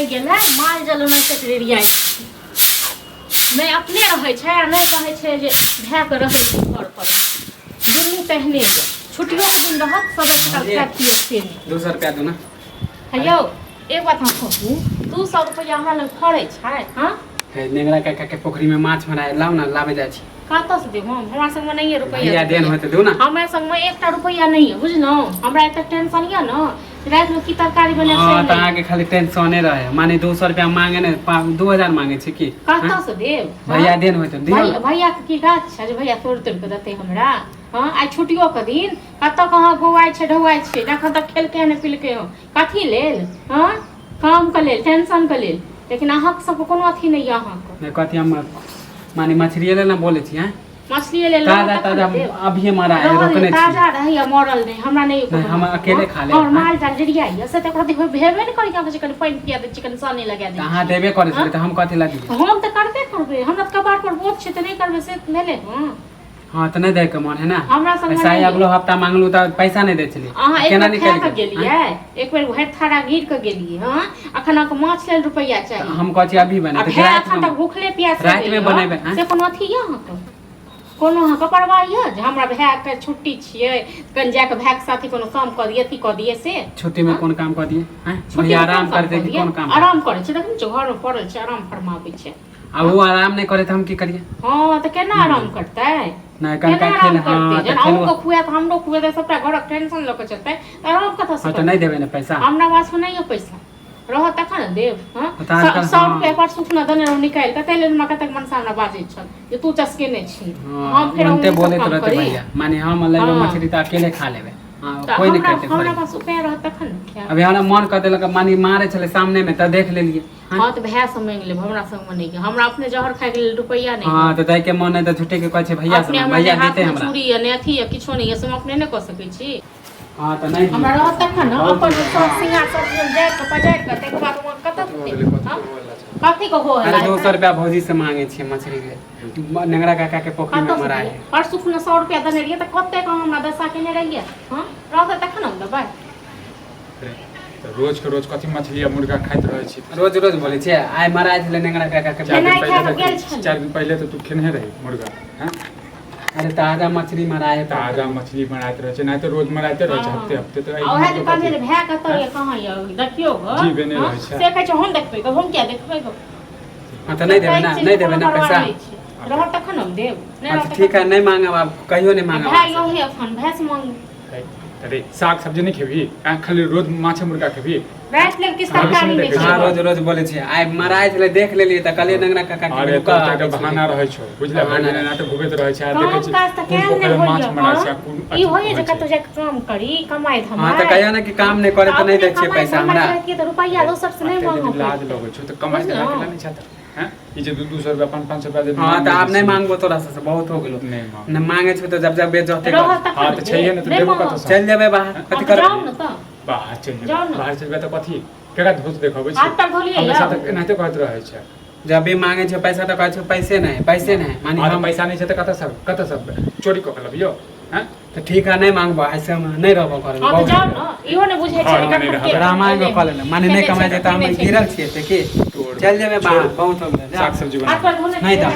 नहीं गेलै माल जल नहीं चकरेरिया नहीं अपने रहे छे आ नहीं कहे छे जे भै के रहे घर पर दुनू तहने छुट्टियों के दिन रहत सब खातिए से 200 रुपया दो ना हेयो एक बात हम कहूँ 200 रुपया हमरा लग फड़े छै हां नेंगरा के पोखरी में माछ मराए लाउ ना लाबे जाय छी कत से देब हम हमरा संग में नहीं रुपया भैया देन होते दो ना हमरा संग में 1 रुपया नहीं है बुझलो हमरा एत टेंशन या न रात में की तरकारी बने से हां त आगे खाली टेंशने रहे माने 200 रुपया मांगे ने 2000 मांगे छै की कत से देब भैया देन होते दियो भैया के की गाछ छै जे भैया तोड़ के देते हमरा हां आई छुट्टियों के दिन कत कहां गोवाई छै ढौवाई छै जखन तक खेलके ने पिलके हो कथी लेल हां काम के लेल टेंशन के लेल लेकिन अहाँ सब कोनो अथी नहीं है अहाँ को नहीं कथी हम माने मछली ले ना बोले छी हैं मछली ले ताजा अभी मारा है रोकने छी ताजा रही मरल नहीं हमरा नहीं हम अकेले खा ले और माल जाल जरिया से त कथी भेबे नहीं करी के चिकन पानी पिया दे चिकन सानी लगा दे कहां देबे करे छै त हम कथी ला दिए हम त करबे करबे हमरा त कबाड़ पर बोझ छै त नहीं करबे से भेले हां त नहीं दे के मन है ना हमरा संग ऐसा ही अगलो हफ्ता मांगलू त पैसा नहीं दे छली केना निकल के गेलिए एक बेर घर थारा गिर के गेलिए हां अखन के माछ लेल रुपया चाहिए हम कहै छी अभी बने त रात में भूखले प्यास रात में बनेबे से कोनो अथी या कोनो हाँ कपड़वाई है जे हमरा भाई के छुट्टी छिए कन जाके भाई के साथी कोनो काम कर दिए थी कर दिए से छुट्टी में कोन काम कर दिए हैं भैया आराम कर दे कि कोन काम आराम करे छै देखन छ घर में पड़ल छै आराम फरमावे छै आ वो आराम नहीं करे त हम की करिए हां त केना आराम करतै नहीं कन का खेल हां त हमको खुआ त हमरो खुआ दे सबटा घर के टेंशन ल के चलतै आराम कथा से त नहीं देबे ना पैसा हमरा पास में नहीं है पैसा रह तखन देव हां 100 रुपया पर सुखना दने निकाल कते लेल म कतक मन सामने बाजे छ जे तू चसके नहीं छी हम फिर उनते बोले तो रहते भैया माने हम लेबे मछली त अकेले खा लेबे हां कोई नहीं करते हमरा पास रुपया रह तखन अभी हमरा मन कर देलक मानी मारे छले सामने में त देख लेलिए हां त भैया से मांग ले हमरा संग में नहीं हमरा अपने जहर खाए के रुपया नहीं हां त दाई के मन है त छुट्टी के कहै छै भैया से भैया देते हमरा चूड़ी ने अथी किछो नहीं है से हम अपने नहीं क सकै छी हां त नहीं हमरा रह तखन अपन सब सिंगार सब जाय के पजाय के तक बाद हम कत कथी को हो है 200 रुपया भौजी से मांगे छी मछली के नेंगरा काका के पोखरी में मरा है पर सुखना 100 रुपया देने रहिए त कते का हमरा दशा के नहीं रहिए हां रह तखन हम दबाई रोज के रोज कथी मछली या मुर्गा खाइत रहे छी रोज रोज बोले छे आइ मरा छले नेंगरा काका के 4 दिन पहले तो तू खेने रही मुर्गा हैं अरे ताजा मछली मराए ताजा मछली बनाते रहे छै नहीं तो रोज मराते रहे छै हफ्ते हफ्ते तो ओहे जे काजे भै कत ये कहां ये देखियो ग जी बने रहे छै से कहै छै हम देखबै ग हम क्या देखबै ग हां त नहीं देबे ना पैसा रह तखन हम देब अच्छा ठीक है नहीं मांगब अब कहियो नहीं मांगब भाई यो है अपन भैंस मांग अरे साग सब्जी नहीं खेबी खाली रोज माछ मुर्गा खेबी रात लेल किस तरकारी नहीं हां रोज रोज बोले छै आइ मराए छले देख लेलिए त कले नंगरा काका के अरे तो एकटा बहाना रहे छै बुझले ना तो भूगत रहे छै आ देखे छै माछ मरा छै ई होय जे कतो जे काम करी कमाई धमाई हां त कहियो ना कि काम नहीं करे त नहीं दै छै पैसा हमरा के त रुपया दोसर से नहीं मांगो लाज लगे छै त कमाई त राखेला नहीं छत हैं ई जे 200 रुपया 500 रुपया दे हां त आप नहीं मांगबो तोरा से बहुत हो गेलो नहीं मांग न मांगे छ त जब बेचते हां त छैहे न त देबो कत से चल जेबे बाहर कथि कर जाओ न त बाहर चल जेबे बाहर चल जेबे त कथि केका धोस देखबै छै हाथ पर धोलिए हमेशा त एनाते कहत रहे छै जब भी मांगे छ पैसा त कहै छ पैसे नहीं मानी हम पैसा नहीं छै त कत सब चोरी क लेबियो हैं तो ठीक है नहीं मांगबो ऐसे हम नहीं रहबो करबो हां जाओ न इहो ने बुझे छै रामायण में कॉल माने नहीं कमाए देता हम गिरल छिए त की चल जेबे बाहर बहुत हो गेल साग सब्जी बना नहीं दा